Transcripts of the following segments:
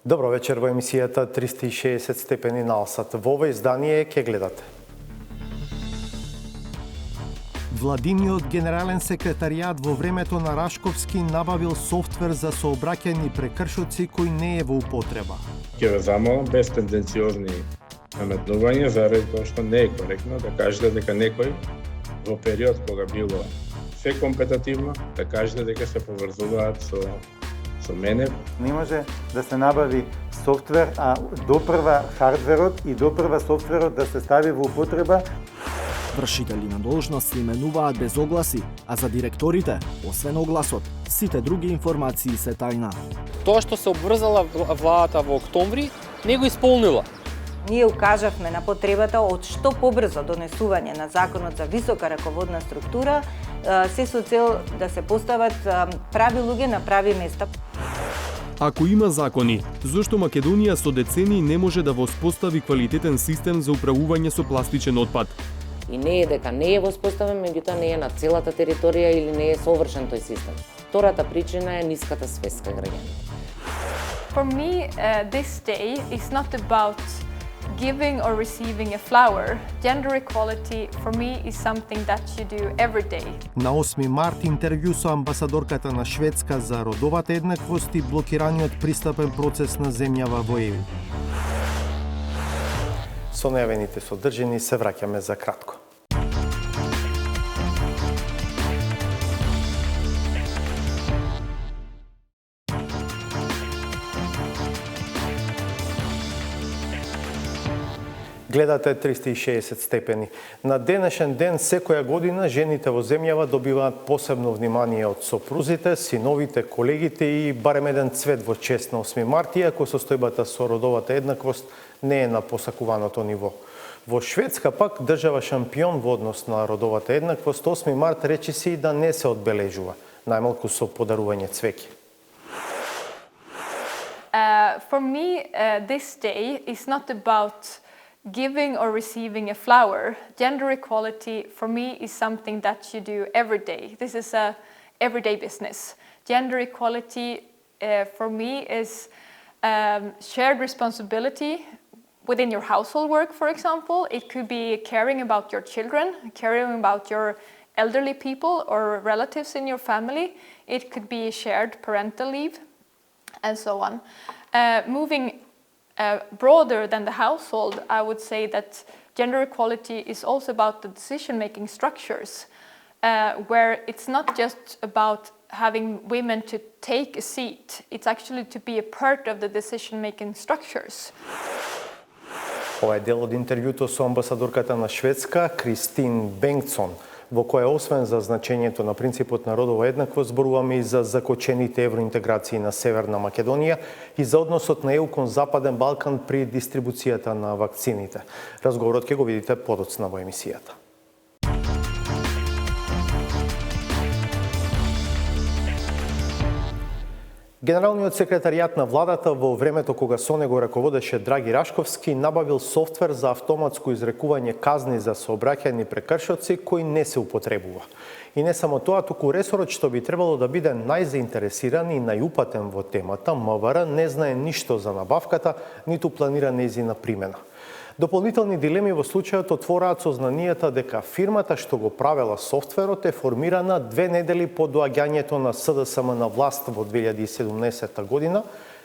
Добро вечер во емисијата 360 степени на Алсат. Во ова издание ќе гледате. Владиниот генерален секретаријат во времето на Рашковски набавил софтвер за сообраќајни прекршоци кој не е во употреба. Ќе ве замолам без тенденциозни наметнувања, заради тоа што не е коректно да кажете дека некој во период кога било се компетативно, да кажете дека се поврзуваат со мене. Не може да се набави софтвер, а допрва хардверот и допрва софтверот да се стави во употреба. Вршители на должност се именуваат без огласи, а за директорите, освен огласот, сите други информации се тајна. Тоа што се обврзала владата во октомври, не го исполнила. Ние укажавме на потребата од што побрзо донесување на законот за висока раководна структура, се со цел да се постават прави луѓе на прави места. Ако има закони, зошто Македонија со децении не може да воспостави квалитетен систем за управување со пластичен отпад? И не е дека не е воспоставен, меѓутоа не е на целата територија или не е совршен тој систем. Втората причина е ниската свест кај граѓаните. For me, this day is not about giving or receiving a flower. Gender equality for me is something that you do every day. На 8 март интервју со амбасадорката на Шведска за родовата еднаквост и блокираниот пристапен процес на земјава во ЕУ. Со најавените содржини се враќаме за кратко. Гледате 360 степени. На денешен ден, секоја година, жените во земјава добиваат посебно внимание од сопрузите, синовите, колегите и барем еден цвет во чест на 8 март, иако состојбата со родовата еднаквост не е на посакуваното ниво. Во Шведска пак, држава шампион во однос на родовата еднаквост, 8 март речиси да не се одбележува, најмалку со подарување цвеќе. For me, this day is not about giving or receiving a flower. Gender equality for me is something that you do every day. This is a everyday business. Gender equality for me is shared responsibility within your household work, for example. It could be caring about your children, caring about your elderly people or relatives in your family. It could be shared parental leave and so on. Moving broader than the household, I would say that gender equality is also about the decision-making structures, where it's not just about having women to take a seat, it's actually to be a part of the decision-making structures. Ова е дел од интервјуто со амбасадорката на Шведска, Кристин Бенгтсон, во која освен за значењето на принципот на родова еднаквост, зборуваме и за закочените евроинтеграции на Северна Македонија и за односот на ЕУ кон Западен Балкан при дистрибуцијата на вакцините. Разговорот ќе го видите подоцна во емисијата. Генералниот секретаријат на владата во времето кога со него раководеше Драги Рашковски набавил софтвер за автоматско изрекување казни за сообраќајни прекршоци кој не се употребува. И не само тоа, туку ресорот што би требало да биде најзаинтересиран и најупатен во темата, МВР не знае ништо за набавката, ниту планира нејзина примена. Дополнителни дилеми во случајот отвораат сознанијата дека фирмата што го правела софтверот е формирана 2 недели по доаѓањето на СДСМ на власт во 2017 година,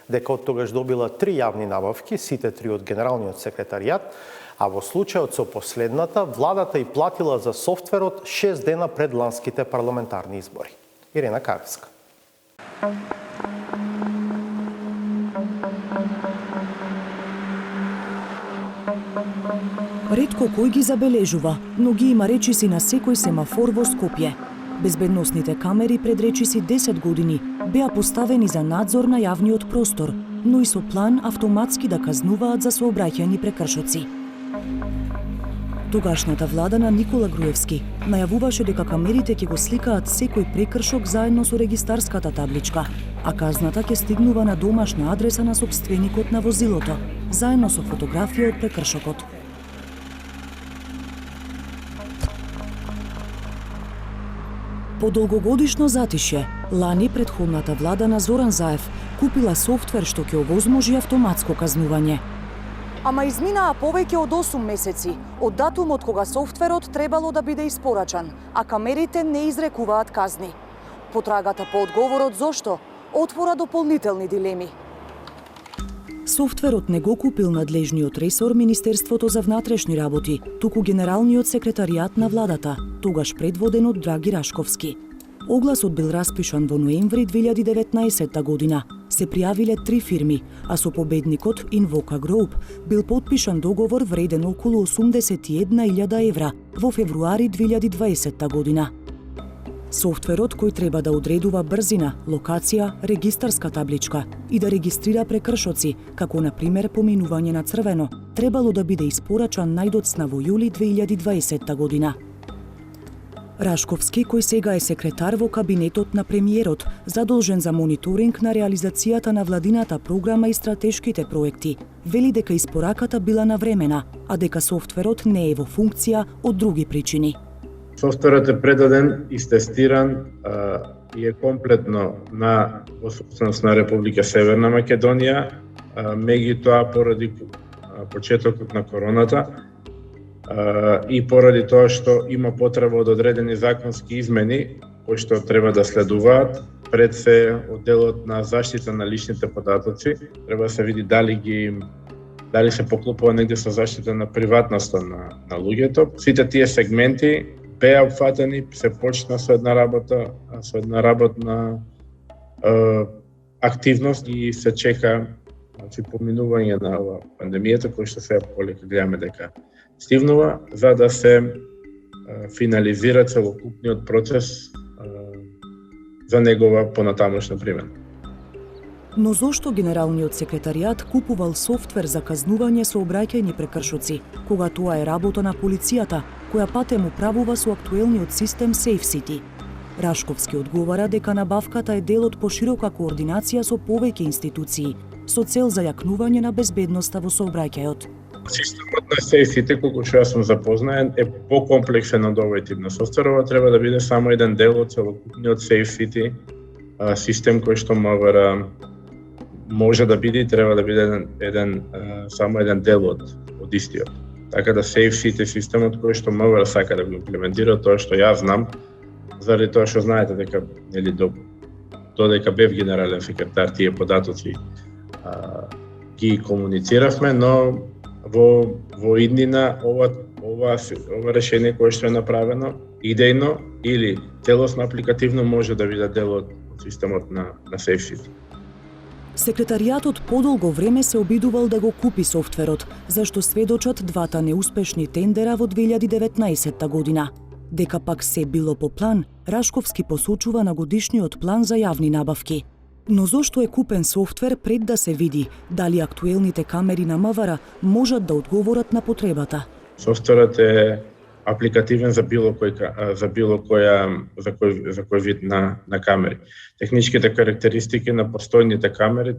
дека од тогаш добила 3 јавни набавки, сите 3 од Генералниот секретаријат, а во случајот со последната, владата и платила за софтверот 6 дена пред ланските парламентарни избори. Ирена Каревска. Ретко кој ги забележува, но ги има речиси на секој семафор во Скопје. Безбедносните камери пред речиси 10 години беа поставени за надзор на јавниот простор, но и со план автоматски да казнуваат за сообраќајни прекршоци. Тогашната влада на Никола Груевски најавуваше дека камерите ќе го сликаат секој прекршок заедно со регистарската табличка, а казната ќе стигнува на домашна адреса на сопственикот на возилото, заедно со фотографија од прекршокот. Во долгогодишно затишје, лани претходната влада на Зоран Заев купила софтвер што ќе овозможи автоматско казнување. Ама изминаа повеќе од 8 месеци од датумот кога софтверот требало да биде испорачан, а камерите не изрекуваат казни. Потрагата по одговорот зошто отвора дополнителни дилеми. Софтверот не го купил надлежниот ресор Министерството за внатрешни работи, туку Генералниот секретаријат на владата, тогаш предводен од Драги Рашковски. Огласот бил распишан во ноември 2019 година. Се пријавиле 3 фирми, а со победникот Invoca Group бил подпишан договор вреден околу 81.000 евра во февруари 2020 година. Софтверот кој треба да одредува брзина, локација, регистарска табличка и да регистрира прекршоци, како на пример поминување на црвено, требало да биде испорачан најдоцна во јули 2020 година. Рашковски, кој сега е секретар во кабинетот на премиерот, задолжен за мониторинг на реализацијата на владината програма и стратешките проекти, вели дека испораката била навремена, а дека софтверот не е во функција од други причини. Софтверот е предаден, истестиран и е комплетно во собственост на Република Северна Македонија, меѓутоа поради почетокот на короната и поради тоа што има потреба од одредени законски измени кои што треба да следуваат, пред се одделот на заштита на личните податоци, треба да се види дали се поклопува негде со заштита на приватноста на луѓето. Сите тие сегменти беа опфатени, се почна со една работна активност и се чека поминување на пандемијата, кој што сега полека гледаме дека стивнува, за да се финализира целокупниот процес за негова понатамошна примена. Но зошто Генералниот секретаријат купувал софтвер за казнување со обраќајни прекршоци, кога тоа е работа на полицијата, која патем управува со актуелниот систем SafeCity? Рашковски одговара дека набавката е дел од поширока координација со повеќе институции, со цел за јакнување на безбедноста во сообраќајот. Системот на SafeCity, колку што јас сум запознаен, е покомплексен од овој тип на софтвер. Ова треба да биде само еден дел од целокупниот SafeCity систем кој што МВР може да биде и треба да биде само еден дел од истиот. Така да SafeCity системот кој што МВР сака да го имплементира, тоа што јас знам, заради тоа што знаете дека додека бев генерален секретар, тие податоци ги комунициравме, но во иднина ова решение кое што е направено идејно или целосно апликативно може да биде дел од системот на SafeCity. Секретаријатот подолго време се обидувал да го купи софтверот, зашто сведочат двата неуспешни тендера во 2019 година. Дека пак се било по план, Рашковски посочува на годишниот план за јавни набавки. Но зошто е купен софтвер пред да се види дали актуелните камери на МВР можат да одговорат на потребата? Софтверот е апликативен за кој вид на камери. Техничките карактеристики на постојните камери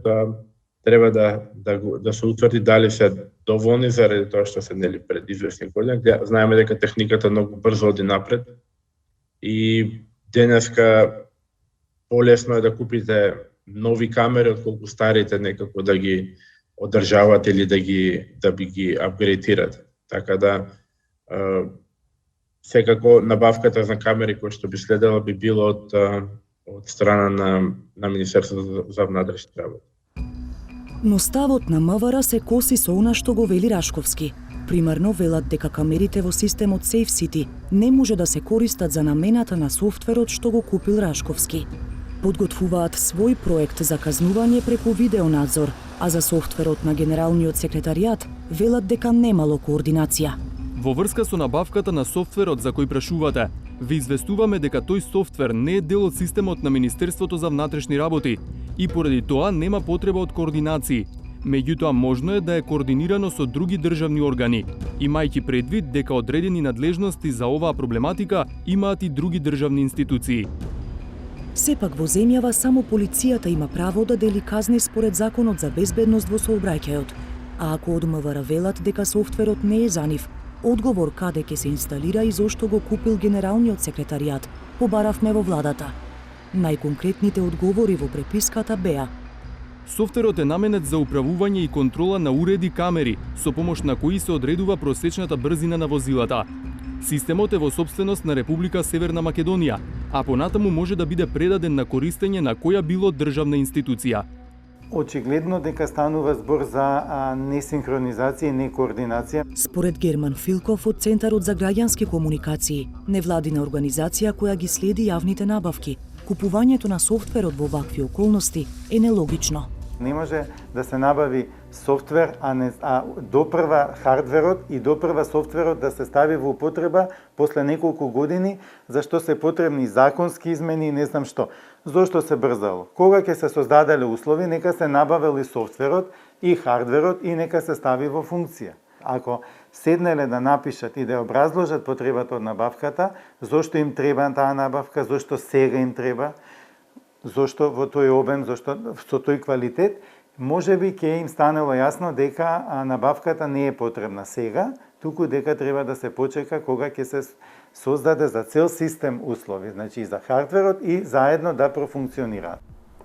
треба да се утврди дали се доволни заради тоа што се пред известни години. Знаеме дека техниката многу брзо оди напред и денеска полесно е да купите нови камери отколку старите некако да ги одржават или да би ги апгрейдират. Така да секако набавката за камери кои што би следела би било од страна на Министерството за внатрешни работи. Но ставот на МВР се коси со она што го вели Рашковски. Примерно велат дека камерите во системот SafeCity не може да се користат за намената на софтверот што го купил Рашковски. Подготвуваат свој проект за казнување преку видеонадзор, а за софтверот на Генералниот секретаријат велат дека немало координација. Во врска со набавката на софтверот за кој прашувате, ви известуваме дека тој софтвер не е дел од системот на Министерството за внатрешни работи и поради тоа нема потреба од координации. Меѓутоа можно е да е координирано со други државни органи, имајќи предвид дека одредени надлежности за оваа проблематика имаат и други државни институции. Сепак во земјава само полицијата има право да дели казни според Законот за безбедност во сообраќајот. А ако од МВР велат дека софтверот не е за нив, одговор каде ќе се инсталира и зошто го купил Генералниот секретаријат побаравме во владата. Најконкретните одговори во преписката беа: Софтверот е наменет за управување и контрола на уреди камери, со помош на кои се одредува просечната брзина на возилата. Системот е во собственост на Република Северна Македонија, а понатаму може да биде предаден на користење на која било државна институција. Очигледно дека станува збор за несинхронизација и некоординација. Според Герман Филков од Центарот за граѓански комуникации, невладина организација која ги следи јавните набавки, купувањето на софтверот во вакви околности е нелогично. Не може да се набави софтвер, а допрва хардверот и допрва софтверот да се стави во употреба после неколку години, зашто се потребни законски измени и не знам што. Зошто се брзало? Кога ќе се создаделе услови, нека се набавел и софтверот и хардверот и нека се стави во функција. Ако седнеле да напишат и да образложат потребата од набавката, зошто им треба таа набавка, зошто сега им треба, зошто во тој обем, зошто со тој квалитет, можеби ќе им станело јасно дека набавката не е потребна сега, туку дека треба да се почека кога ќе се создаде за цел систем услови, значи и за хардверот и заедно да профункционираат.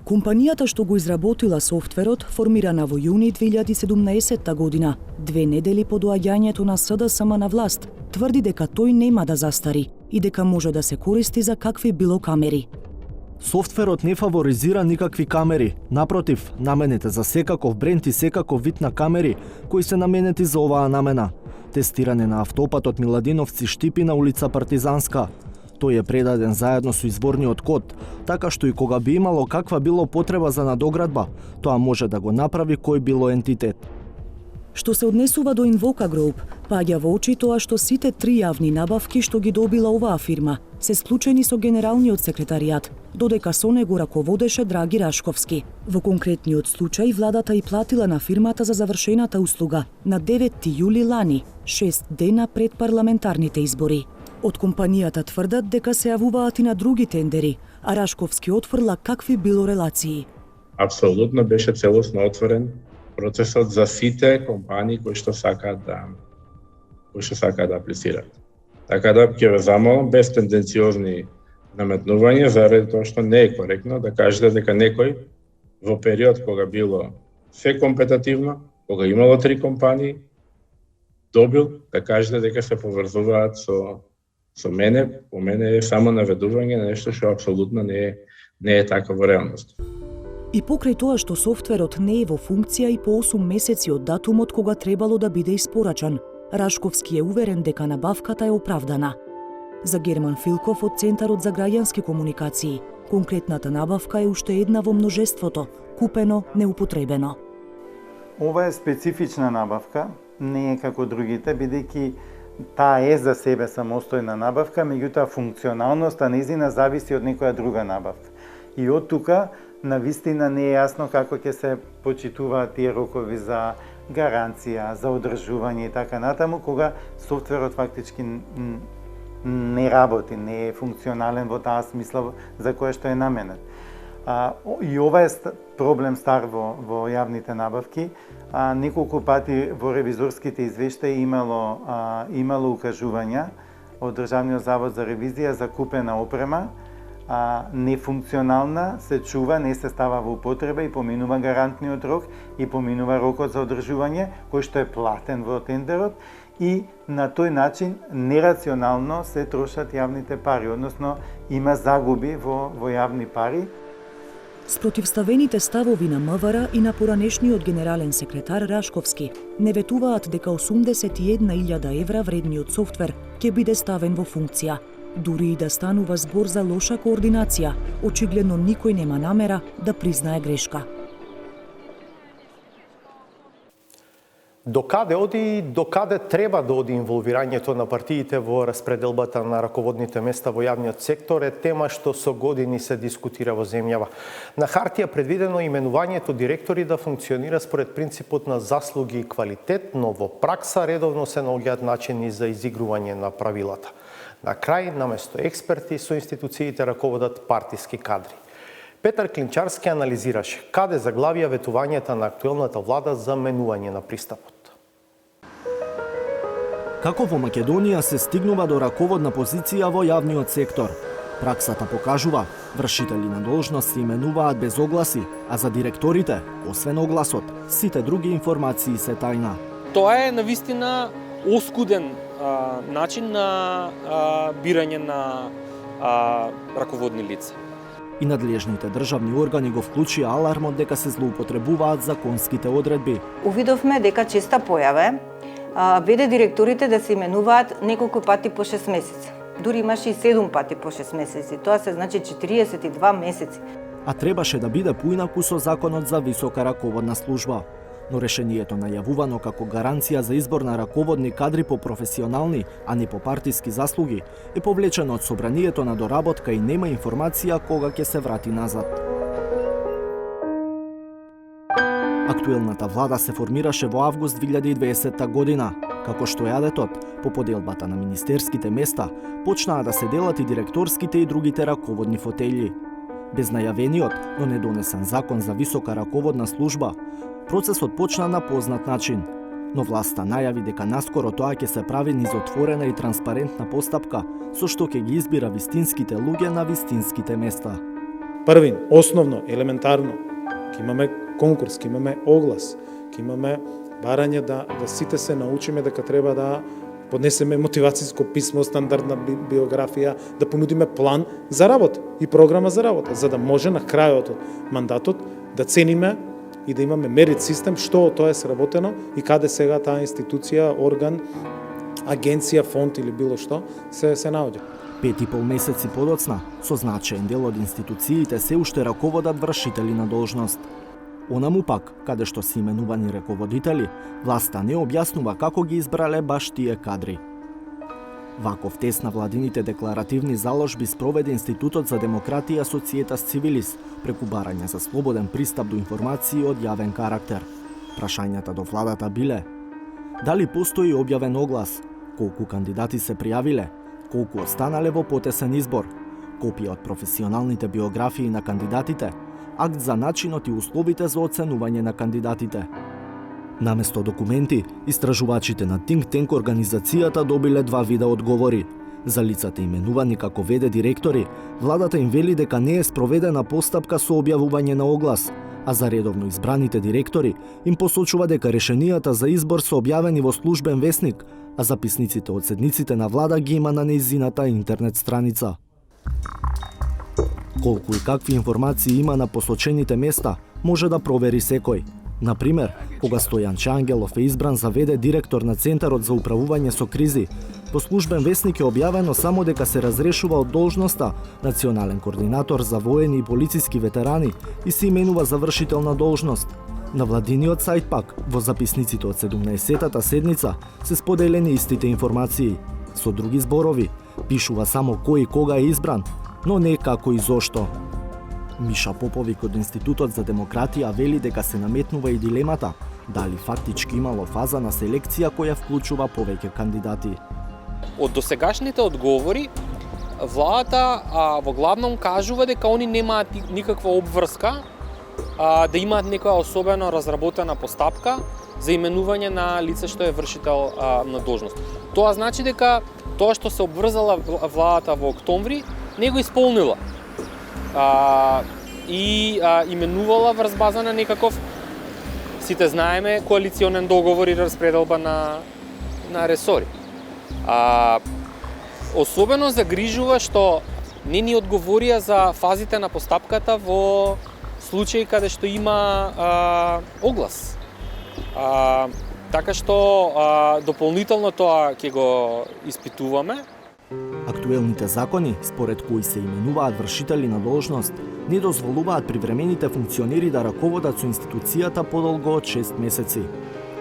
Компанијата што го изработила софтверот, формирана во јуни 2017 година, 2 недели по доаѓањето на СДСМ на власт, тврди дека тој нема да застари и дека може да се користи за какви било камери. Софтверот не фаворизира никакви камери, напротив, наменет е за секаков бренд и секаков вид на камери кои се наменети за оваа намена. Тестиране на автопатот Миладиновци Штипи на улица Партизанска. Тој е предаден заедно со изворниот код, така што и кога би имало каква било потреба за надоградба, тоа може да го направи кој било ентитет. Што се однесува до Invoca Group, паѓа во очи тоа што сите 3 јавни набавки што ги добила оваа фирма се склучени со генералниот секретаријат, додека со него раководеше Драги Рашковски. Во конкретниот случај владата и платила на фирмата за завршената услуга на 9 јули лани, 6 дена пред парламентарните избори. Од компанијата тврдат дека се јавуваат и на други тендери, а Рашковски отфрла какви било релации. Апсолутно беше целосно отворен процесот за сите компании кои што сакаат да аплицираат. Така да ќе ве замолам без тенденциозни наметнувања, заради тоа што не е коректно да кажете дека некој во период кога било се компетативно, кога имало 3 компании, добил да кажете дека се поврзуваат со мене. По мене е само наведување на нешто што апсолутно не е така во реалност. И покрај тоа што софтверот не е во функција и по 8 месеци од датумот кога требало да биде испорачан, Рашковски е уверен дека набавката е оправдана. За Герман Филков од Центарот за граѓански комуникации, конкретната набавка е уште една во множеството, купено, неупотребено. Ова е специфична набавка, не е како другите, бидејќи таа е за себе самостојна набавка, меѓутоа функционалноста нејзина зависи од некоја друга набавка. И од тука навистина не е јасно како ќе се почитуваат тие рокови за гаранција, за одржување и така натаму, кога софтверот фактички не работи, не е функционален во таа смисла за која што е наменет. И ова е проблем стар во јавните набавки. Неколку пати во ревизорските извештаи имало укажувања од Државниот завод за ревизија за купена опрема, нефункционална, се чува, не се става во употреба и поминува гарантниот рок и поминува рокот за одржување, кој што е платен во тендерот, и на тој начин нерационално се трошат јавните пари, односно има загуби во јавни пари. Спротивставените ставови на МВР и на поранешниот генерален секретар Рашковски не ветуваат дека 81.000 евра вредниот софтвер ќе биде ставен во функција. Дури и да станува збор за лоша координација, очигледно никој нема намера да признае грешка. Докаде оди и докаде треба да оди инволвирањето на партиите во распределбата на раководните места во јавниот сектор е тема што со години се дискутира во земјава. На хартија предвидено именувањето директори да функционира според принципот на заслуги и квалитет, но во пракса редовно се наоѓаат начини за изигрување на правилата. На крај, наместо експерти, со институциите раководат партиски кадри. Петар Клинчарски анализираше каде заглавија ветувањата на актуелната влада за менување на пристапот. Како во Македонија се стигнува до раководна позиција во јавниот сектор? Праксата покажува, вршители на должност се именуваат без огласи, а за директорите, освен огласот, сите други информации се тајна. Тоа е навистина оскуден начин на бирање на раководни лица. И надлежните државни органи го вклучија алармот дека се злоупотребуваат законските одредби. Увидовме дека честа појава ВД директорите да се именуваат неколку пати по 6 месеци. Дури имаше и 7 пати по 6 месеци. Тоа се значи 42 месеци. А требаше да биде поинаку со Законот за висока раководна служба. Но решението најавувано како гаранција за избор на раководни кадри по професионални, а не по партиски заслуги, е повлечено од собранието на доработка и нема информација кога ќе се врати назад. Актуелната влада се формираше во август 2020 година, како што јадетот, по поделбата на министерските места, почнаа да се делат и директорските и другите раководни фотели. Без најавениот, но недонесен закон за висока раководна служба, процесот почна на познат начин, но власта најави дека наскоро тоа ќе се прави низ отворена и транспарентна постапка, со што ќе ги избира вистинските луѓе на вистинските места. Првин, основно, елементарно, ќе имаме конкурс, ќе имаме оглас, ќе имаме барање да сите се научиме дека треба да поднесеме мотивацијско писмо, стандардна биографија, да понудиме план за работа и програма за работа, за да може на крајот од мандатот да цениме и да имаме мерит систем што од тоа е сработено и каде сега таа институција, орган, агенција, фонд или било што се наоѓа. 5,5 месеци подоцна, со значаен дел од институциите се уште раководат вршители на должност. Онаму пак, каде што се именувани раководители, власта не објаснува како ги избрале баш тие кадри. Ваков тест на владините декларативни заложби спроведе Институтот за демократија Societas Civilis преку барање за слободен пристап до информации од јавен карактер. Прашањата до владата биле: дали постои објавен оглас, колку кандидати се пријавиле, колку останале во потесен избор, копија од професионалните биографии на кандидатите, акт за начинот и условите за оценување на кандидатите. Наместо документи, истражувачите на Think Tank организацијата добиле два вида одговори. За лицата именувани како ВД директори, владата им вели дека не е спроведена постапка со објавување на оглас, а за редовно избраните директори им посочува дека решенијата за избор се објавени во службен весник, а записниците од седниците на влада ги има на нејзината интернет страница. Колку и какви информации има на посочените места, може да провери секој. Например, кога Стојан Чангелов е избран за ВД директор на Центарот за управување со кризи, во службен весник е објавено само дека се разрешува од должноста национален координатор за воени и полициски ветерани и се именува за вршител на должност. На владиниот сајт пак, во записниците од 17-тата седница, се споделени истите информации. Со други зборови, пишува само кој и кога е избран, но не како и зошто. Миша Поповик од Институтот за демократија вели дека се наметнува и дилемата дали фактички имало фаза на селекција која вклучува повеќе кандидати. Од досегашните одговори, владата во главном кажува дека они немаат никаква обврска да имаат некоја особено разработена постапка за именување на лице што е вршител на должност. Тоа значи дека тоа што се обврзала владата во октомври не го исполнила. И именувала врз база на некаков, сите знаеме, коалиционен договор и распределба на ресори. Особено загрижува што не ни одговорија за фазите на постапката во случаи каде што има оглас. Така што дополнително тоа ќе го испитуваме. Актуелните закони, според кои се именуваат вршители на должност, не дозволуваат привремените функционери да раководат со институцијата подолго од 6 месеци.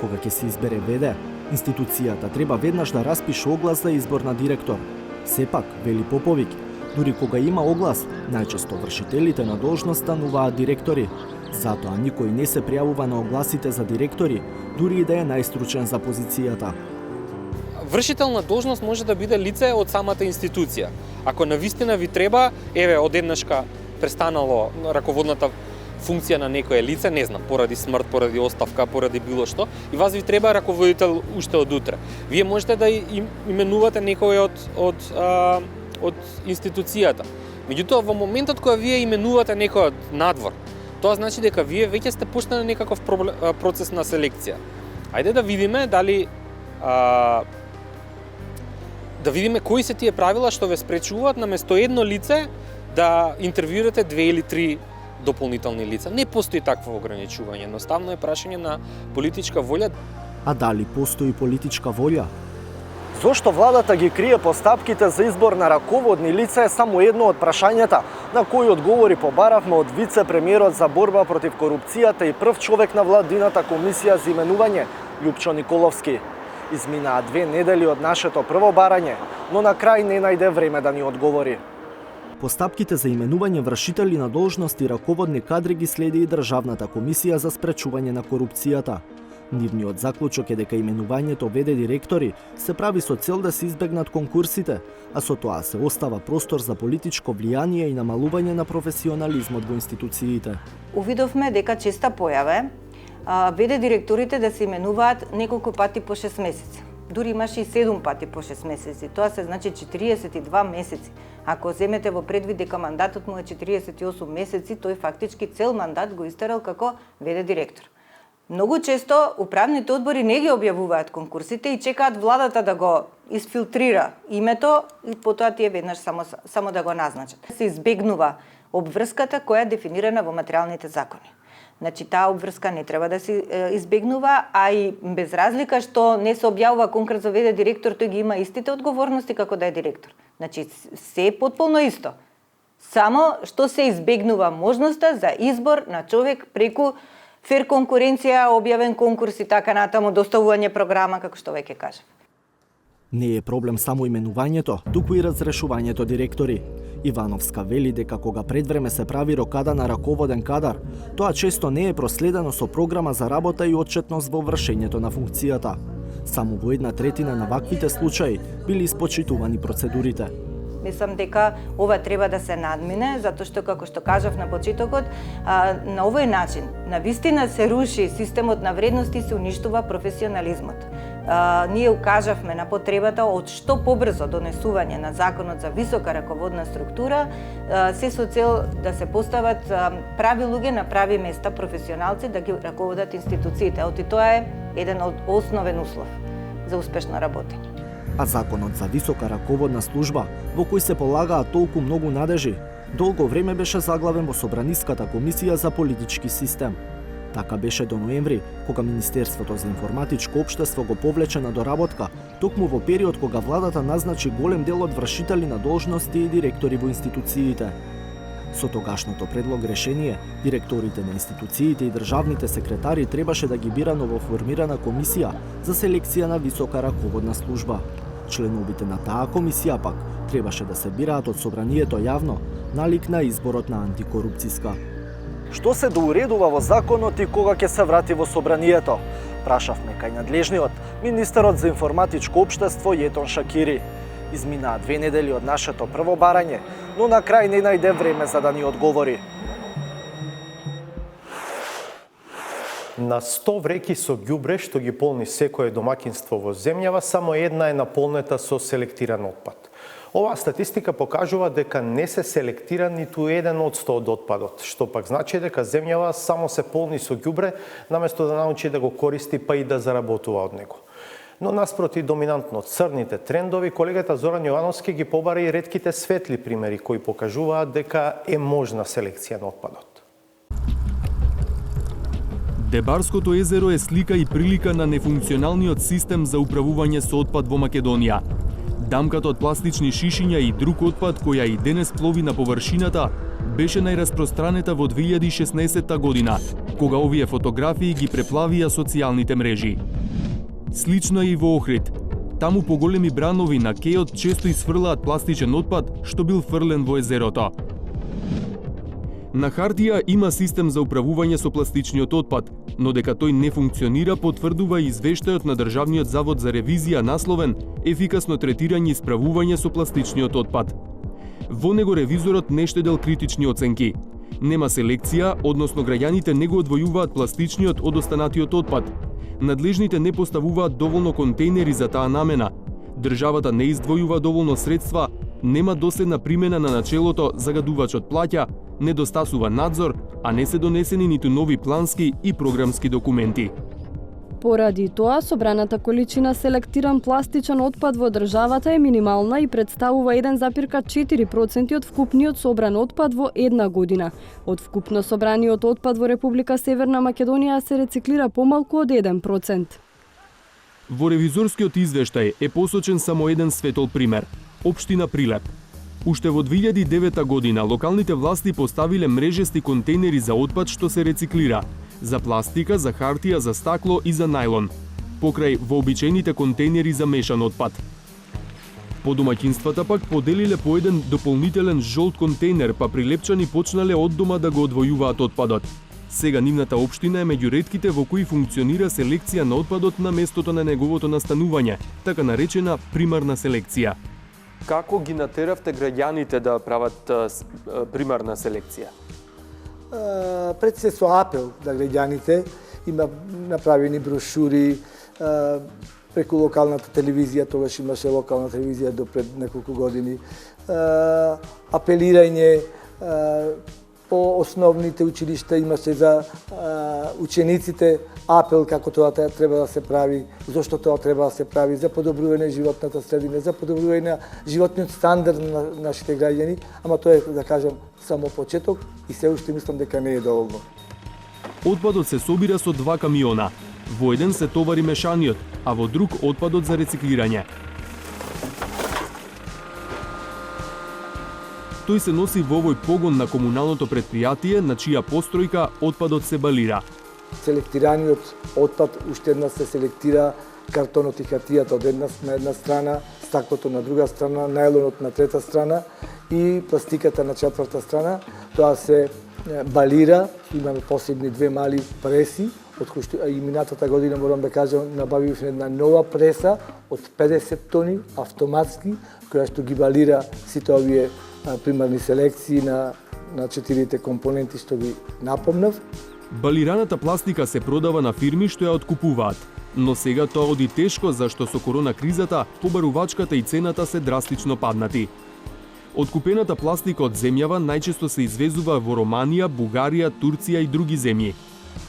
Кога ќе се избере ВД, институцијата треба веднаш да распише оглас за избор на директор. Сепак, вели Поповик, дури кога има оглас, најчесто вршителите на должност стануваат директори. Затоа никој не се пријавува на огласите за директори, дури и да е најстручен за позицијата. Вршител на должност може да биде лице од самата институција. Ако навистина ви треба, одеднашка престанало раководната функција на некое лице, не знам, поради смрт, поради оставка, поради било што, и вас ви треба раководител уште од утре. Вие можете да именувате некој од институцијата. Меѓутоа, во моментот кога вие именувате некој надвор, тоа значи дека вие веќе сте почнали некаков процес на селекција. Ајде да видиме дали да видиме кои се тие правила што ве спречуваат наместо едно лице да интервјуирате 2 или 3 дополнителни лица. Не постои такво ограничување, едноставно е прашање на политичка волја. А дали постои политичка волја? Зошто владата ги крие постапките за избор на раководни лица е само едно од прашањата на кои одговори побаравме од вице-премиерот за борба против корупцијата и прв човек на владината комисија за именување Љупчо Николовски. Изминаа 2 недели од нашето прво барање, но на крај не најде време да ни одговори. Постапките за именување вршители на должности и раководни кадри ги следи и Државната комисија за спречување на корупцијата. Нивниот заклучок е дека именувањето ВД директори се прави со цел да се избегнат конкурсите, а со тоа се остава простор за политичко влијание и намалување на професионализмот во институциите. Увидовме дека честа појава ВД директорите да се именуваат неколку пати по 6 месеци. Дури имаше и 7 пати по 6 месеци. Тоа се значи 42 месеци. Ако земете во предвид дека мандатот му е 48 месеци, тој фактички цел мандат го истерал како ВД директор. Многу често управните одбори не ги објавуваат конкурсите и чекаат владата да го изфилтрира името и потоа тие веднаш само да го назначат. Се избегнува обврската која е дефинирана во материјалните закони. Значи, таа обврска не треба да се избегнува, а и без разлика што не се објавува конкурс за ВД директор, тој ги има истите одговорности како да е директор. Значи, се е потполно исто. Само што се избегнува можноста за избор на човек преку фер конкуренција, објавен конкурс и така натаму, доставување програма, како што веќе кажав. Не е проблем само именувањето, туку и разрешувањето директори. Ивановска вели дека кога пред време се прави рокада на раководен кадар, тоа често не е проследено со програма за работа и отчетност во вршењето на функцијата. Само во 1/3 на ваквите случаи били испочитувани процедурите. Мислам дека ова треба да се надмине, затоа што, како што кажав на почетокот, на овој начин, на вистина се руши системот на вредности и се уништува професионализмот. Ние укажавме на потребата од што побрзо донесување на законот за висока раководна структура, се со цел да се постават прави луѓе на прави места, професионалци да ги раководат институциите. И тоа е еден од основен услов за успешно работење. А законот за висока раководна служба, во кој се полагаат толку многу надежи, долго време беше заглавен во Собраниската комисија за политички систем. Така беше до ноември, кога Министерството за информатичко општество го повлече на доработка, токму во период кога владата назначи голем дел од вршители на должности и директори во институциите. Со тогашното предлог решение, директорите на институциите и државните секретари требаше да ги бира новоформирана комисија за селекција на висока раководна служба. Членовите на таа комисија пак требаше да се бираат од собранието јавно, налик на изборот на антикорупцијска. Што се доуредува во законот и кога ќе се врати во собранието? Прашавме кај надлежниот министерот за информатичко општество Јетон Шакири. Изминаа 2 недели од нашето прво барање, но на крај не најде време за да ни одговори. На 100 вреки со ѓубре што ги полни секое домаќинство во земјава, само една е наполнета со селектиран отпад. Оваа статистика покажува дека не се селектира ниту 1% од отпадот, што пак значи дека земјава само се полни со ѓубре, наместо да научи да го користи па и да заработува од него. Но наспроти доминантно црните трендови, колегата Зоран Јовановски ги побара и ретките светли примери кои покажуваат дека е можна селекција на отпадот. Дебарското езеро е слика и прилика на нефункционалниот систем за управување со отпад во Македонија. Дамката од пластични шишиња и друг отпад која и денес плови на површината беше најраспространета во 2016 година, кога овие фотографии ги преплавија социјалните мрежи. Слично е и во Охрид. Таму поголеми бранови на кејот често изфрлаат пластичен отпад што бил фрлен во езерото. На хартија има систем за управување со пластичниот отпад, но дека тој не функционира потврдува и извештајот на Државниот завод за ревизија насловен "Ефикасно третирање и исправување со пластичниот отпад". Во него ревизорот не штедел критични оценки. Нема селекција, односно граѓаните не го одвојуваат пластичниот од останатиот отпад. Надлежните не поставуваат доволно контейнери за таа намена. Државата не издвојува доволно средства, нема доследна примена на начелото загадувачот плаќа, недостасува надзор, а не се донесени ниту нови плански и програмски документи. Поради тоа, собраната количина селектиран пластичен отпад во државата е минимална и представува 1,4% од вкупниот собран отпад во една година. Од вкупно собраниот отпад во Република Северна Македонија се рециклира помалку од 1%. Во ревизорскиот извештај е посочен само еден светол пример – општина Прилеп. Уште во 2009 година локалните власти поставиле мрежести контейнери за отпад што се рециклира, за пластика, за хартија, за стакло и за најлон, покрај вообичаените контейнери за мешан отпад. По домаќинствата пак поделиле по еден дополнителен жолт контейнер, па прилепчани почнале од дома да го одвојуваат отпадот. Сега нивната општина е меѓу ретките во кои функционира селекција на отпадот на местото на неговото настанување, така наречена примарна селекција. Како ги натеравте граѓаните да прават примарна селекција? Пред се со апел да граѓаните, има направени брошури преку локалната телевизија, тогаш имаше локална телевизија до пред неколку години, апелирање по основните училишта, имаше за учениците апел како тоа треба да се прави, зошто тоа треба да се прави, за подобрување на животната средина, за подобрување на животниот стандард на нашите граѓани, ама тоа е, да кажам, само почеток и се уште мислам дека не е доволно. Отпадот се собира со 2 камиона. Во еден се товари мешаниот, а во друг отпадот за рециклирање. Тој се носи во овој погон на комуналното предпријатие, на чија постројка отпадот се балира. Селектираниот отпад уште една се селектира, картонот и хартијата од една страна, стаклото на друга страна, најлонот на трета страна и пластиката на четврта страна. Тоа се балира, имаме посебни 2 мали преси, од кои што и минатата година морам да кажам набавивме една нова преса од 50 тони автоматски, која што ги балира сите овие примарни селекции на 4 компоненти што ги напомнав. Балираната пластика се продава на фирми што ја откупуваат, но сега тоа оди тешко зашто со корона кризата побарувачката и цената се драстично паднати. Откупената пластика од земјава најчесто се извезува во Романија, Бугарија, Турција и други земји.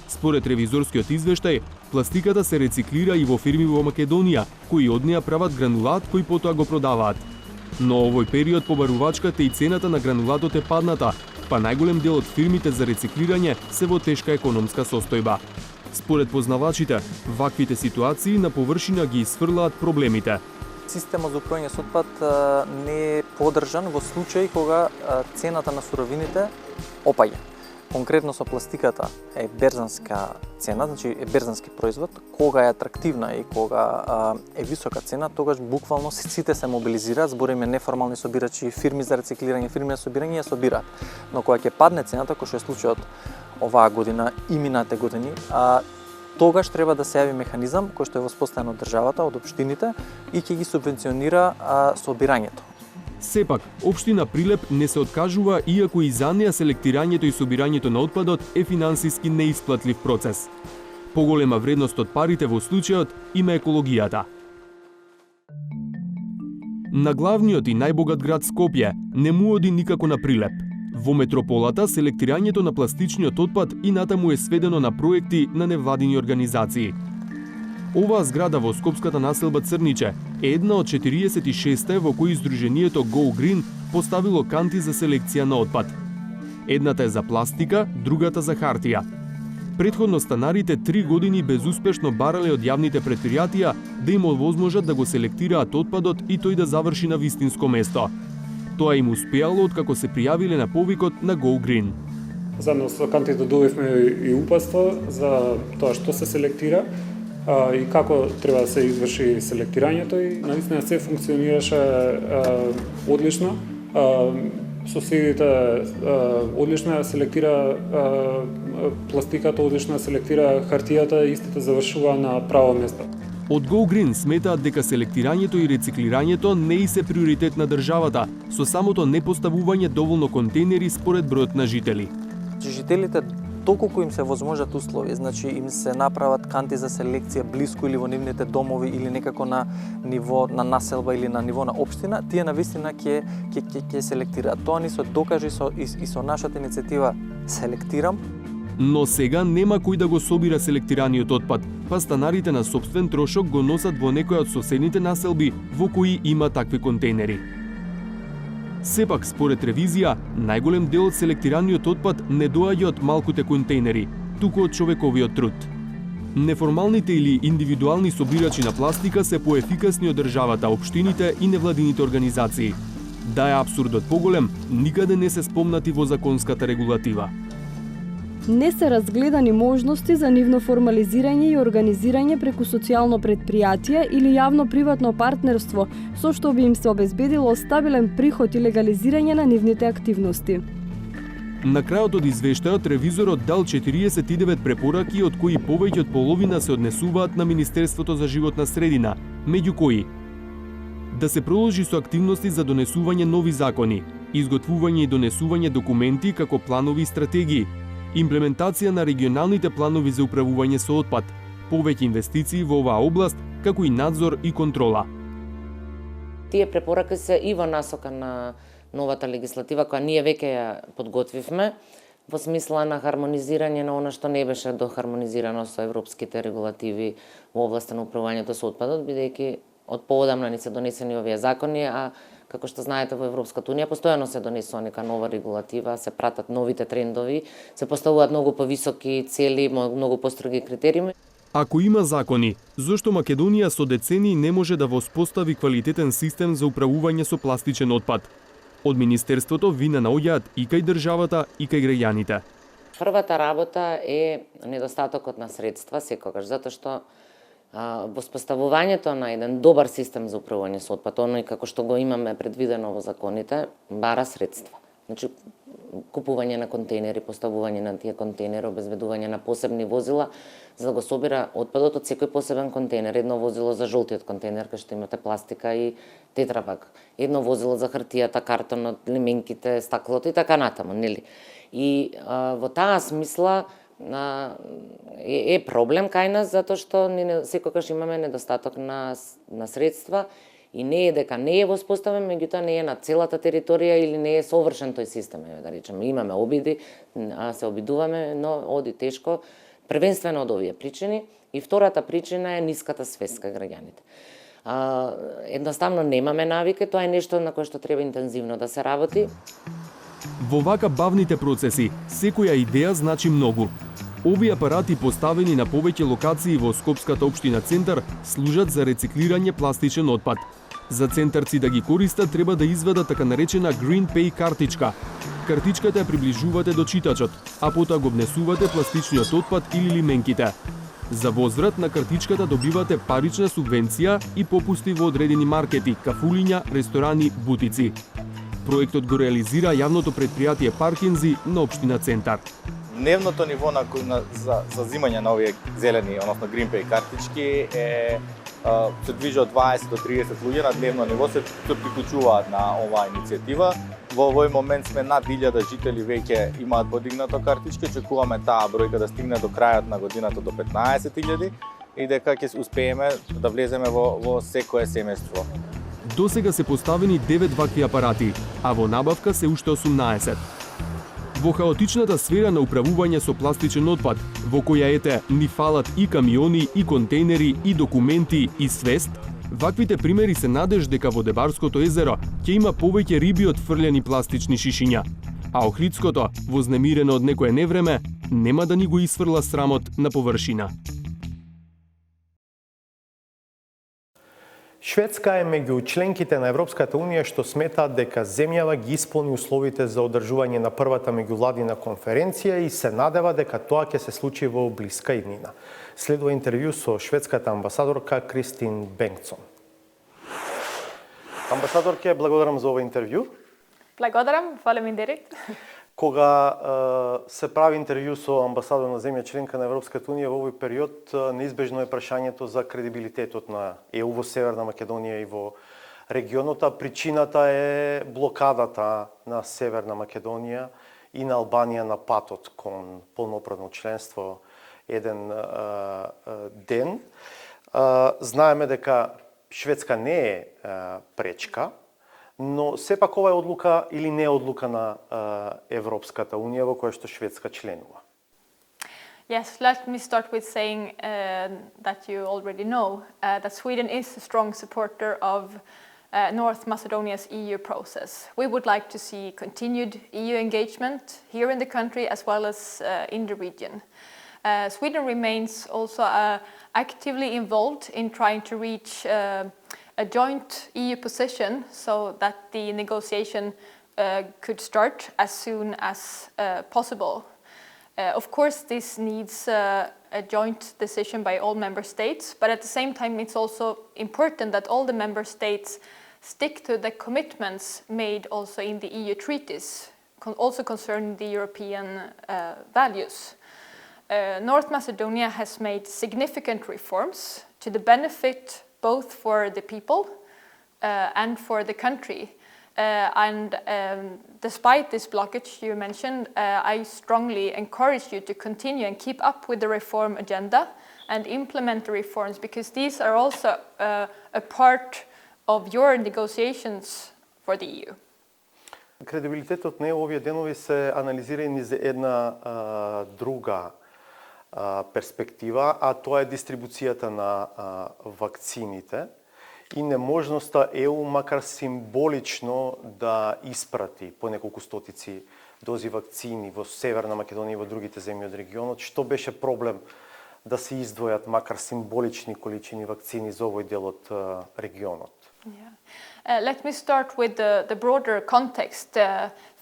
Според ревизорскиот извештај, пластиката се рециклира и во фирми во Македонија, кои од неа прават гранулат кој потоа го продаваат. Но овој период побарувачката и цената на гранулатот е падната, па најголем дел од фирмите за рециклирање се во тешка економска состојба. Според познавачите, ваквите ситуации на површина ги исфрлаат проблемите. Системот за управување со отпад не е поддржан во случај кога цената на суровините опаѓа. Конкретно со пластиката е берзанска цена, значи е берзански производ, кога е атрактивна и кога е висока цена, тогаш буквално сите се мобилизираат, збориме неформални собирачи, фирми за рециклирање, фирми за собирање ја собираат. Но кога ќе падне цената, кој што е случајот оваа година и минатите години, тогаш треба да се јави механизам кој што е воспоставен од државата, од општините и ќе ги субвенционира собирањето. Сепак, општина Прилеп не се откажува иако и за неа селектирањето и собирањето на отпадот е финансиски неисплатлив процес. Поголема вредност од парите во случајот има екологијата. На главниот и најбогат град Скопје не му оди никако на Прилеп. Во метрополата селектирањето на пластичниот отпад и натаму е сведено на проекти на невладини организации. Оваа зграда во скопската населба Црниче е една од 46 во кои Сдруженијето Go Green поставило канти за селекција на отпад. Едната е за пластика, другата за хартија. Претходно станарите 3 години безуспешно барале од јавните предпријатија да им овозможат да го селектираат отпадот и тој да заврши на вистинско место. Тоа им успеало откако се пријавиле на повикот на Go Green. Заедно со кантите добивме и упатство за тоа што се селектира и како треба да се изврши селектирањето и наистина се функционираше одлично. Соседите одлично селектира пластиката, одлично селектира хартијата, истите завршува на право место. Од Go Green сметаат дека селектирањето и рециклирањето не и се приоритет на државата, со самото непоставување доволно контейнери според бројот на жители. Жителите доколку им се возможат услови, значи им се направат канти за селекција блиску или во нивните домови или некако на ниво на населба или на ниво на општина, тие навистина ќе селектираат. Тоа ни се докаже и со нашата иницијатива Селектирам. Но сега нема кој да го собира селектираниот отпад, па станарите на сопствен трошок го носат во некоја од соседните населби во кои има такви контейнери. Сепак, според ревизија, најголем дел од селектираниот отпад не доаѓа од малкуте контейнери, туку од човековиот труд. Неформалните или индивидуални собирачи на пластика се поефикасни од државата, општините и невладините организации. Да е апсурдот поголем, никаде не се спомнати во законската регулатива. Не се разгледани можности за нивно формализирање и организирање преку социјално предпријатие или јавно-приватно партнерство, со што би им се обезбедило стабилен приход и легализирање на нивните активности. На крајот од извештајот, ревизорот дал 49 препораки, од кои повеќе од половина се однесуваат на Министерството за животна средина, меѓу кои да се продолжи со активности за донесување нови закони, изготвување и донесување документи како планови и стратегии, имплементација на регионалните планови за управување со отпад, повеќе инвестиции во оваа област, како и надзор и контрола. Тие препораки се и во насока на новата легислатива која ние веќе ја подготвивме, во смисла на хармонизирање на она што не беше дохармонизирано со европските регулативи во областа на управувањето со отпадот, бидејќи од поодамна ни се донесени овие закони, а како што знаете во Европската унија постојано се донесува нека нова регулатива, се пратат новите трендови, се поставуваат многу повисоки цели, многу построги критериуми. Ако има закони, зошто Македонија со децении не може да воспостави квалитетен систем за управување со пластичен отпад? Од Министерството вина наоѓаат и кај државата и кај граѓаните. Првата работа е недостатокот на средства секогаш, затоа што воспоставувањето на еден добар систем за управување со отпад, оној како што го имаме предвидено во законите, бара средства. Значи, купување на контейнери, поставување на тие контейнери, обезбедување на посебни возила за да го собира отпадот од секој посебен контейнер. Едно возило за жолтиот контейнер, кај што имате пластика и тетрапак. Едно возило за хартијата, картонот, лименките, стаклото и така натаму, нели? И во таа смисла е проблем кај нас, затоа што секогаш имаме недостаток на средства и не е дека не е воспоставен, меѓутоа не е на целата територија или не е совршен тој систем, да речеме. Имаме обиди, се обидуваме, но оди тешко, првенствено од овие причини. И втората причина е ниската свест кај граѓаните. Едноставно немаме навики, тоа е нешто на кое што треба интензивно да се работи. Во вака бавните процеси, секоја идеја значи многу. Овие апарати поставени на повеќе локации во Скопската општина Центар служат за рециклирање пластичен отпад. За центарци да ги користат треба да извадат така наречена Green Pay картичка. Картичката ја приближувате до читачот, а потоа го внесувате пластичниот отпад или лименките. За возврат на картичката добивате парична субвенција и попусти во одредени маркети, кафулиња, ресторани, бутици. Проектот го реализира јавното предпријатие Паркинзи на општина Центар. Дневното ниво за зимање на овие зелени, односно Green Pay картички се движи од 20 до 30 луѓе на дневно ниво се приклучуваат на оваа иницијатива. Во овој момент сме над 1000 жители веќе имаат подигнато картички, очекуваме таа бројка да стигне до крајот на годината до 15.000 и дека ќе успееме да влеземе во секое семејство. До сега се поставени 9 вакви апарати, а во набавка се уште 18. Во хаотичната сфера на управување со пластичен отпад, во која ни фалат и камиони, и контейнери, и документи, и свест, ваквите примери се надеж дека во Дебарското езеро ќе има повеќе риби од фрлени пластични шишиња, а Охридското, вознемирено од некое невреме, нема да ни го исфрла срамот на површина. Шведска е меѓу членките на Европската унија што сметаат дека земјава ги исполни условите за одржување на првата меѓувладина конференција и се надева дека тоа ќе се случи во блиска иднина. Следува интервју со шведската амбасадорка Кристин Бенгтсон. Амбасадорке, благодарам за ова интервју. Благодарам, фале ми директ. Кога се прави интервју со амбасадор на земја членка на Европската унија во овој период, неизбежно е прашањето за кредибилитетот на ЕУ во Северна Македонија и во регионот. Причината е блокадата на Северна Македонија и на Албанија на патот кон полноправно членство еден ден. Знаеме дека Шведска не е пречка, но сепак ова е одлука или не е одлука на Европската Унија во која што Шведска членува. Yes, let me start with saying that you already know that Sweden is a strong supporter of North Macedonia's EU process. We would like to see continued EU engagement here in the country as well as in the region. Sweden remains also actively involved in trying to reach a joint EU position so that the negotiation could start as soon as possible. Of course, this needs a joint decision by all member states, but at the same time it's also important that all the member states stick to the commitments made also in the EU treaties, also concerning the European values. North Macedonia has made significant reforms to the benefit both for the people and for the country. Despite this blockage you mentioned, I strongly encourage you to continue and keep up with the reform agenda and implement the reforms, because these are also a part of your negotiations for the EU. Кредибилитетот не овие денови се анализира и низ една друга перспектива, а тоа е дистрибуцијата на вакцините и неможноста ЕУ макар символично да испрати по неколку стотици дози вакцини во Северна Македонија и во другите земји од регионот, што беше проблем да се издвојат макар символични количини вакцини за овој дел од регионот. Let me start with the broader context.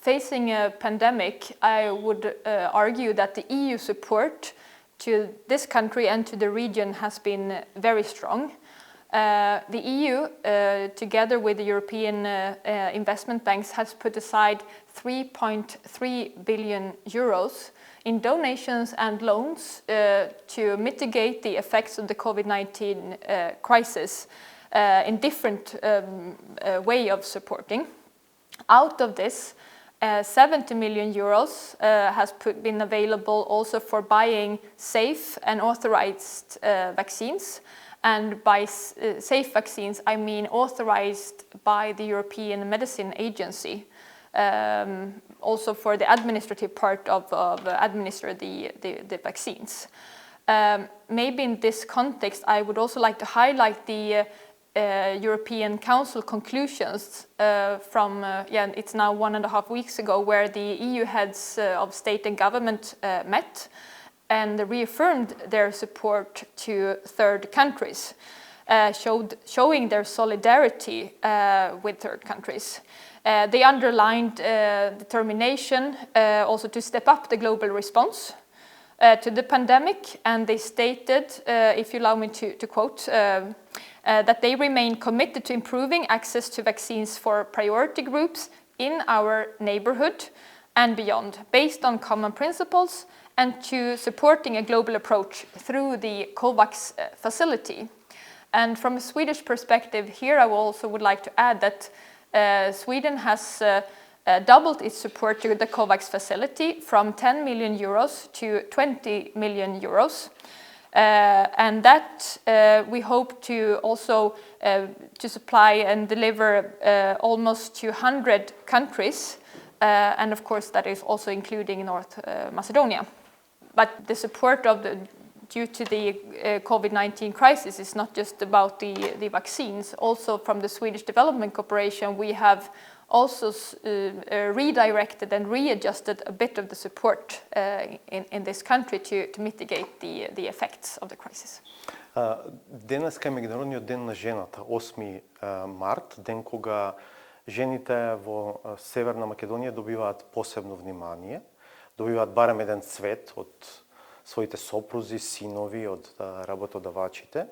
Facing a pandemic, I would argue that the EU support to this country and to the region has been very strong. The EU, together with the European investment banks, has put aside 3.3 billion euros in donations and loans to mitigate the effects of the COVID-19 crisis in different way of supporting. Out of this, 70 million euros has been available also for buying safe and authorized vaccines. And by safe vaccines, I mean authorized by the European Medicine Agency, also for the administrative part of administer the vaccines. Maybe in this context, I would also like to highlight the European Council conclusions from, it's now 1.5 weeks ago, where the EU heads of state and government met and reaffirmed their support to third countries, showing their solidarity with third countries. They underlined determination also to step up the global response to the pandemic, and they stated, if you allow me to quote, that they remain committed to improving access to vaccines for priority groups in our neighborhood and beyond, based on common principles, and to supporting a global approach through the COVAX facility. And from a Swedish perspective here, I also would like to add that Sweden has doubled its support to the COVAX facility from 10 million euros to 20 million euros. And that we hope to also to supply and deliver almost to 100 countries, and of course that is also including North Macedonia. But the support of due to the COVID-19 crisis is not just about the vaccines. Also from the Swedish Development Corporation, we have also redirected and readjusted a bit of the support in this country to mitigate the effects of the crisis. Денеска е Меѓународниот ден на жената, 8 март, ден кога жените во Северна Македонија добиваат посебно внимание, добиваат барем еден цвет од своите сопрузи, синови, од работодавачите.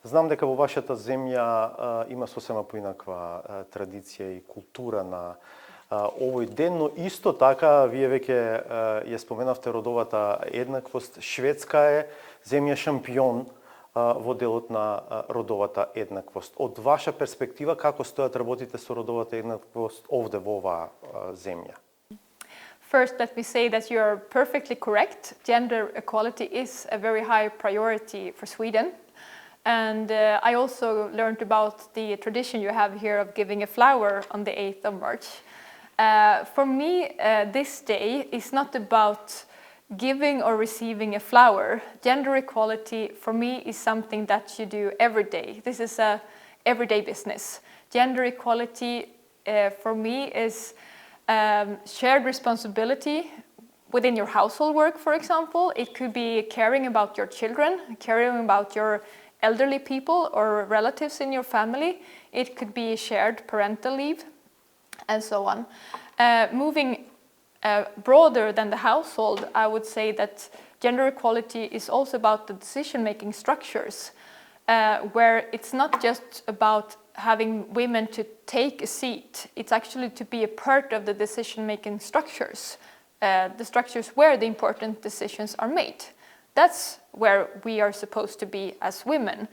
Знам дека во вашата земја има сосема поинаква традиција и култура на овој ден, но исто така, вие веќе ја споменавте родовата еднаквост. Шведска е земја шампион во делот на родовата еднаквост. Од ваша перспектива, како стојат работите со родовата еднаквост овде во оваа земја? First, let me say that you're perfectly correct. Gender equality is a very high priority for Sweden. And I also learned about the tradition you have here of giving a flower on the 8th of March. For me, this day is not about giving or receiving a flower. Gender equality for me is something that you do every day. This is a everyday business. Gender equality for me is shared responsibility within your household work, for example. It could be caring about your children, caring about your elderly people or relatives in your family. It could be shared parental leave, and so on. Moving broader than the household, I would say that gender equality is also about the decision-making structures, where it's not just about having women to take a seat, it's actually to be a part of the decision-making structures, the structures where the important decisions are made. That's where we are supposed to be as women.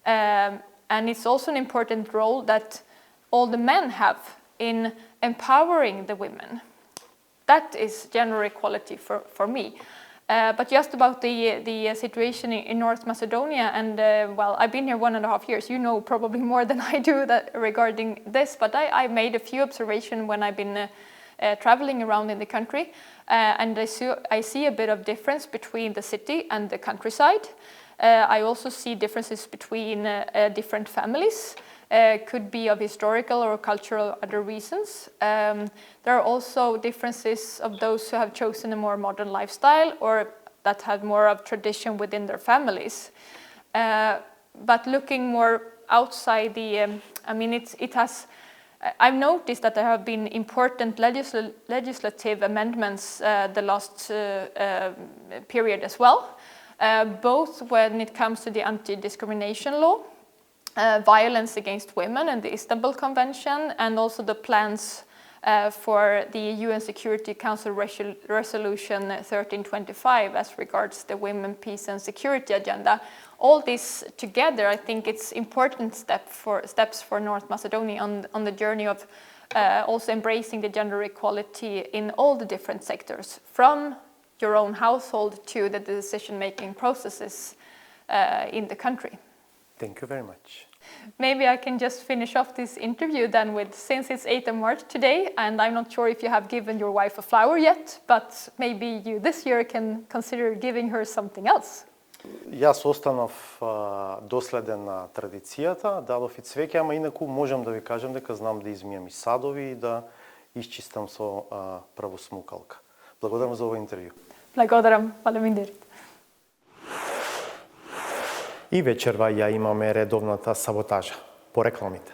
And it's also an important role that all the men have in empowering the women. That is gender equality for me. But just about the situation in North Macedonia, and well, I've been here 1.5 years. You know probably more than I do regarding this, but I made a few observations when I've been traveling around in the country, and I see a bit of difference between the city and the countryside. I also see differences between different families. Could be of historical or cultural other reasons. There are also differences of those who have chosen a more modern lifestyle or that have more of tradition within their families. But looking more outside I've noticed that there have been important legislative amendments the last period as well, both when it comes to the anti-discrimination law, violence against women and the Istanbul Convention, and also the plans for the UN Security Council Resolution 1325 as regards the Women, Peace and Security agenda. All this together, I think it's important steps for North Macedonia on the journey of also embracing the gender equality in all the different sectors, from your own household to the decision-making processes in the country. Thank you very much. Maybe I can just finish off this interview then with, since it's 8th of March today, and I'm not sure if you have given your wife a flower yet, but maybe you this year can consider giving her something else. Јас останав доследен на традицијата, дадов и цвеќе, ама инаку можам да ви кажам дека знам да измијам и садови и да исчистам со правосмукалка. Благодарам за ова интервју. Благодарам, Палеминдерит. И вечерва ја имаме редовната саботажа по рекламите.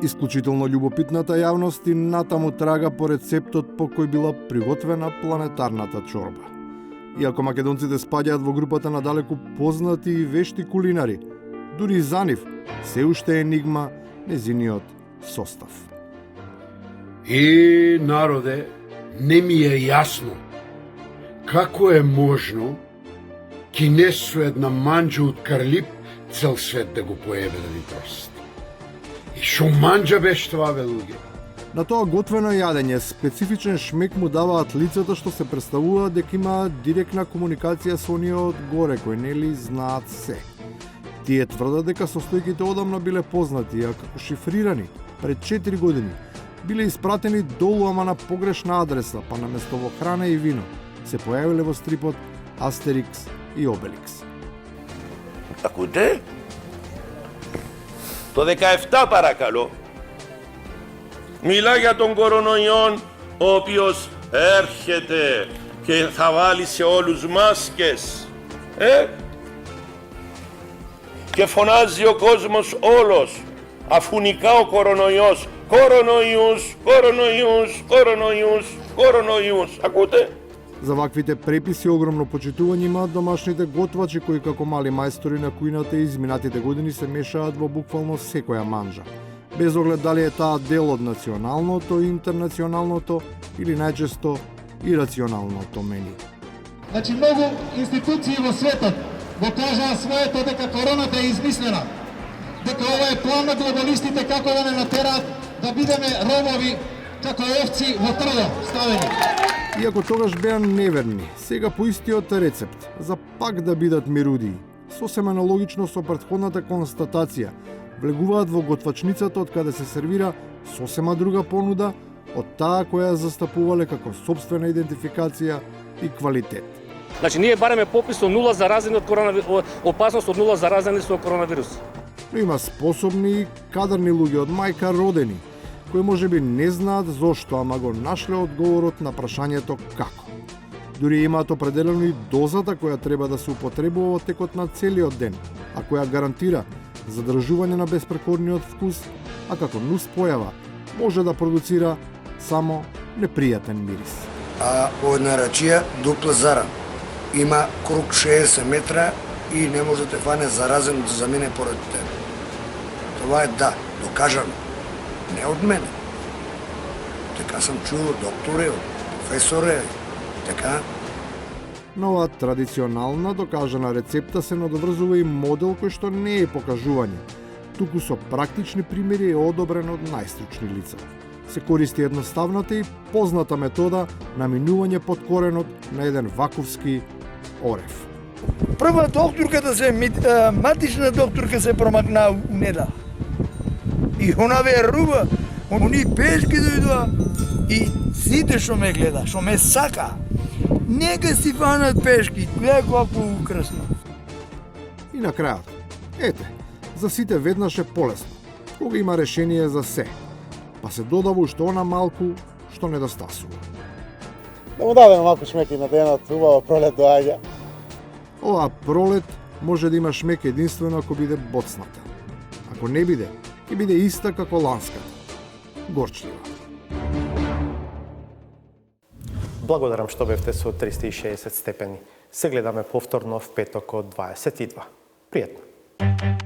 Исклучително љубопитната јавност и натаму трага по рецептот по кој била приготвена планетарната чорба. Иако македонците спаѓаат во групата на далеку познати и вешти кулинари, дури и за нив се уште енигма незиниот состав. Народе, не ми е јасно како е можно кинес со една манџа од карлип цел свет да го поебе да ни прости. И шо манџа беше тоа, бе, луѓе? На тоа готвено јадење специфичен шмек му даваат лицата што се представува дека има директна комуникација со оние од горе кои нели знаат се. Тие тврдат дека состојките одамна биле познати, а како шифрирани пред 4 години биле испратени долу, ама на погрешна адреса, па наместо во храна и вино се појавиле во стрипот Астерикс и Обеликс. Ακούτε? Το 17 παρακαλώ. Μιλά για τον κορονοϊό ο οποίος έρχεται και θα βάλει σε όλους μάσκες. Και φωνάζει ο κόσμος όλος, αφού νικά ο κορονοϊός. Κορονοϊούς, κορονοϊούς, κορονοϊούς, κορονοϊούς. Ακούτε? За ваквите преписи огромно почитување имаат домашните готвачи кои како мали мајстори на кујната изминатите години се мешаат во буквално секоја манџа. без оглед дали е таа дел од националното и интернационалното или најчесто ирационалното мени. Значи, многу институции во светот го кажаа своето дека короната е измислена, дека ова е план на глобалистите како да не натераат да бидеме робови како овци во трдо ставени. Иако тогаш беа неверни, сега по истиот рецепт, за пак да бидат мирудии, сосема аналогично со претходната констатација, влегуваат во готвачницата од каде се сервира сосема друга понуда од таа која застапувале како сопствена идентификација и квалитет. Значи, ние бараме попис со нула заразени од коронавирус, опасност од нула заразени со коронавирус. Но има способни и кадарни луѓе од мајка родени, кои можеби не знаат зошто, ама го нашле одговорот на прашањето како. Дури имаат определено и дозата која треба да се употребува во текот на целиот ден, а која гарантира задржување на безпрекорниот вкус, а како нус појава може да продуцира само непријатен мирис. А од нарачија дупла зара. Има круг 60 метра и не може да фане заразен да замине поред тебе. Това е да, докажано. Не од мене. Така сам чул од доктори, од професори, така. На оваа традиционална докажана рецепта се надоврзува и модел кој што не е покажување, туку со практични примери е одобрен од најстручни лица. Се користи едноставната и позната метода на минување под коренот на еден ваковски орев. Прва докторката се матична докторка се промакна у неда. И она верува, они пешки дојдоа и сите што ме гледа, што ме сака, нека си фанат пешки, гледа колку украсно. И на крајот, ете, за сите веднаш е полесно, кога има решение за се, па се додава уште она малку што недостасува. Да му дадеме малку шмек и на денот, убава пролет доаѓа. Оваа пролет може да има шмек единствено ако биде боцната. Ако не биде, ќе биде иста како ланската. Горчлива. Благодарам што бевте со 360 степени. Се гледаме повторно в петок од 22. Пријатно.